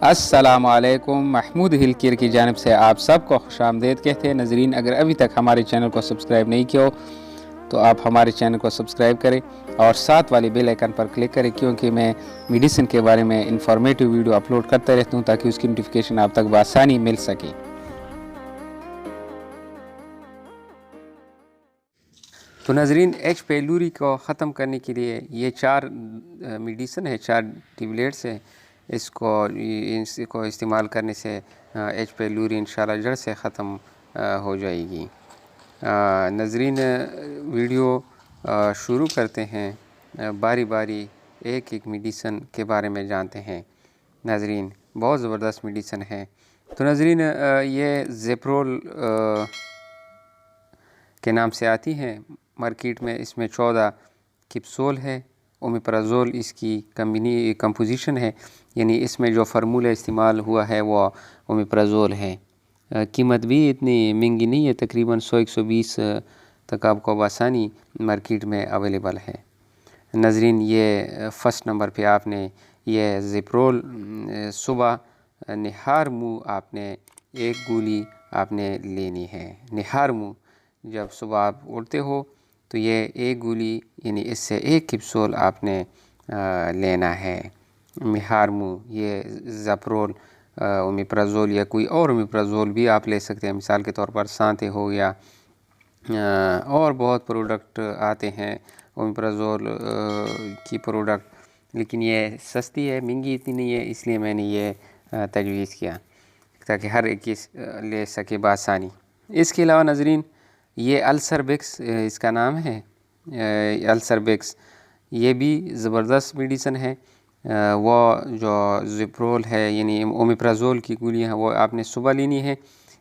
अस्सलामुअलैकुम। महमूद हिल केयर की जानिब से आप सबको खुशामदीद कहते हैं। नज़रीन, अगर अभी तक हमारे चैनल को सब्सक्राइब नहीं किया हो तो आप हमारे चैनल को सब्सक्राइब करें और साथ वाली बेल आइकन पर क्लिक करें, क्योंकि मैं मेडिसिन के बारे में इंफॉर्मेटिव वीडियो अपलोड करता रहता हूँ ताकि उसकी नोटिफिकेशन आप तक बआसानी मिल सके। तो नज़रीन, एच पेलूरी को ख़त्म करने के लिए ये 4 मेडिसिन है, 4 टेबलेट्स है। इसको इस्तेमाल करने से एच पेलूरी इंशाल्लाह जड़ से ख़त्म हो जाएगी। नज़रीन, वीडियो शुरू करते हैं। बारी बारी एक एक मेडिसिन के बारे में जानते हैं। नज़रीन, बहुत ज़बरदस्त मेडिसिन है। तो नज़रीन, ये ज़ेप्रोल के नाम से आती है मार्केट में। इसमें 14 कैप्सूल है। ओमेप्राज़ोल इसकी कंपोजिशन है, यानी इसमें जो फार्मूला इस्तेमाल हुआ है वो ओमेप्राज़ोल है। कीमत भी इतनी महंगी नहीं है, तकरीबन 100-120 तक आपको आसानी मार्केट में अवेलेबल है। नज़रीन, ये फ़र्स्ट नंबर पे आपने ये ज़ेप्रोल सुबह निहार मुँह आपने एक गोली आपने लेनी है। निहार मुँह जब सुबह आप उठते हो तो ये एक गोली यानी इससे एक कैप्सूल आपने लेना है। निहार मुँह ये ज़ेप्रोल ओमेप्राज़ोल या कोई और ओमेप्राज़ोल भी आप ले सकते हैं। मिसाल के तौर पर सांते हो गया, और बहुत प्रोडक्ट आते हैं ओमेप्राज़ोल की प्रोडक्ट, लेकिन ये सस्ती है, महंगी इतनी नहीं है, इसलिए मैंने ये तजवीज़ किया ताकि हर एक ले सके बआसानी। इसके अलावा नज़रीन, ये अल्सरबेक्स इसका नाम है। अल्सरबेक्स ये भी ज़बरदस्त मेडिसिन है। वो जो ज़ेप्रोल है यानी ओमेप्राज़ोल की गोलियाँ हैं वो आपने सुबह लेनी है,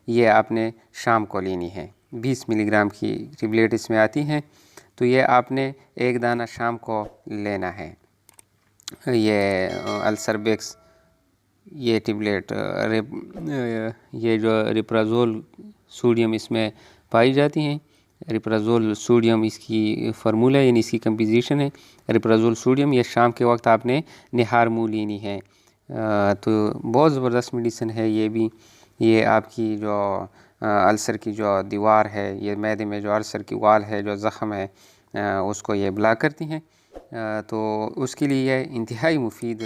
ये आपने शाम को लेनी है। 20 मिलीग्राम की टेबलेट इसमें आती हैं, तो ये आपने एक दाना शाम को लेना है। ये अल्सरबेक्स ये टेबलेट ये जो रिप्राज़ोल सोडियम इसमें पाई जाती हैं। रिप्राज़ोल सोडियम इसकी फार्मूला यानी इसकी कंपोजिशन है। रिप्राज़ोल सोडियम ये शाम के वक्त आपने निहार मुँह लेनी है। तो बहुत ज़बरदस्त मेडिसिन है ये भी। ये आपकी जो अल्सर की जो दीवार है, ये मैदे में जो अल्सर की वाल है, जो ज़ख़म है, उसको ये ब्लॉक करती हैं। तो उसके लिए ये इंतहाई मुफीद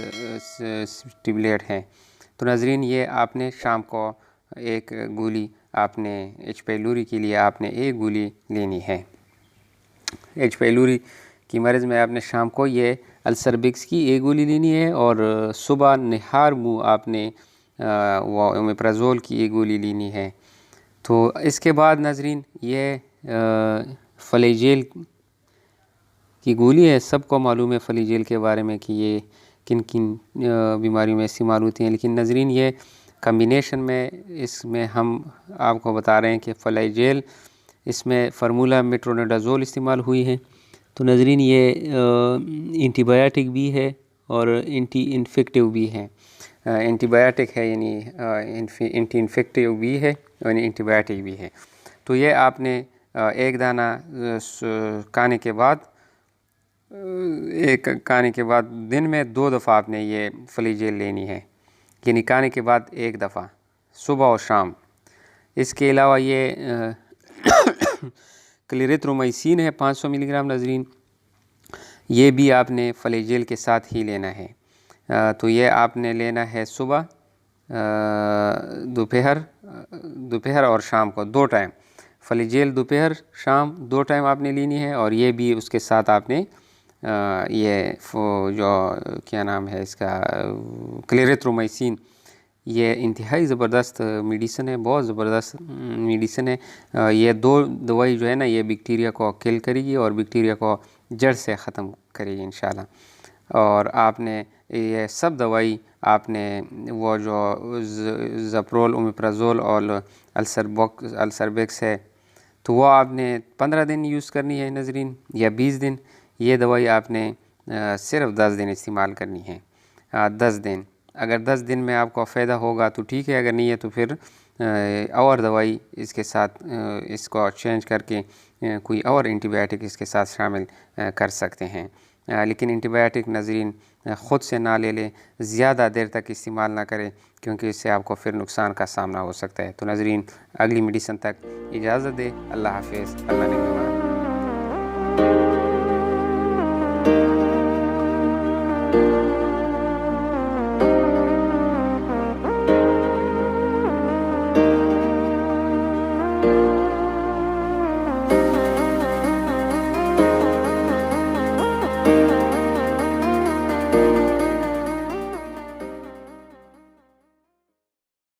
टेबलेट है। तो नज़रीन, ये आपने शाम को एक गोली आपने एच पेलूरी के लिए आपने एक गोली लेनी है। एच पेलूरी की मर्ज़ में आपने शाम को ये अल्सरबेक्स की एक गोली लेनी है और सुबह निहार मुँह आपने वो ओमेप्राज़ोल की एक गोली लेनी है। तो इसके बाद नज़रीन, ये फ्लैजेल की गोली है। सबको मालूम है फ्लैजेल के बारे में कि ये किन किन बीमारियों में इस्तेमाल होती हैं, लेकिन नज़रीन ये कम्बिनेशन में इसमें हम आपको बता रहे हैं कि फ्लैजेल इसमें फार्मूला मेट्रोनिडाज़ोल इस्तेमाल हुई है। तो नज़रीन, ये एंटीबायोटिक भी है और एंटी इन्फेक्टिव भी है। एंटीबायोटिक है यानी एंटी इन्फेक्टिव भी है और एंटीबायोटिक भी है। तो ये आपने एक दाना खाने के बाद दिन में 2 दफ़ा आपने ये फ्लैजेल लेनी है, यानी खाने के बाद एक दफ़ा सुबह और शाम। इसके अलावा ये क्लेरिथ्रोमाइसिन है 500 मिलीग्राम। नज़रीन, ये भी आपने फ्लैजेल के साथ ही लेना है। तो ये आपने लेना है सुबह, दोपहर और शाम को 2 टाइम। फ्लैजेल दोपहर शाम 2 टाइम आपने लेनी है, और ये भी उसके साथ आपने ये जो क्या नाम है इसका क्लेरिथ्रोमाइसिन, ये इंतहाई ज़बरदस्त मेडिसिन है, बहुत ज़बरदस्त मेडिसिन है। ये 2 दवाई जो है ना, ये बैक्टीरिया को किल करेगी और बैक्टीरिया को जड़ से ख़त्म करेगी इंशाल्लाह। और आपने ये सब दवाई आपने वो जो ज़ेप्रोल ओमेप्राज़ोल और अल्सरबेक्स है, तो वो आपने 15 दिन यूज़ करनी है नज़रीन, या 20 दिन। ये दवाई आपने सिर्फ 10 दिन इस्तेमाल करनी है। 10 दिन, अगर 10 दिन में आपको फ़ायदा होगा तो ठीक है, अगर नहीं है तो फिर और दवाई इसके साथ इसको चेंज करके कोई और एंटीबायोटिक इसके साथ शामिल कर सकते हैं। लेकिन एंटीबायोटिक नज़रीन ख़ुद से ना ले लें, ज़्यादा देर तक इस्तेमाल ना करें, क्योंकि इससे आपको फिर नुकसान का सामना हो सकता है। तो नाज़रीन, अगली मेडिसिन तक इजाज़त दें। अल्लाह हाफ़िज़। अल्लाह ने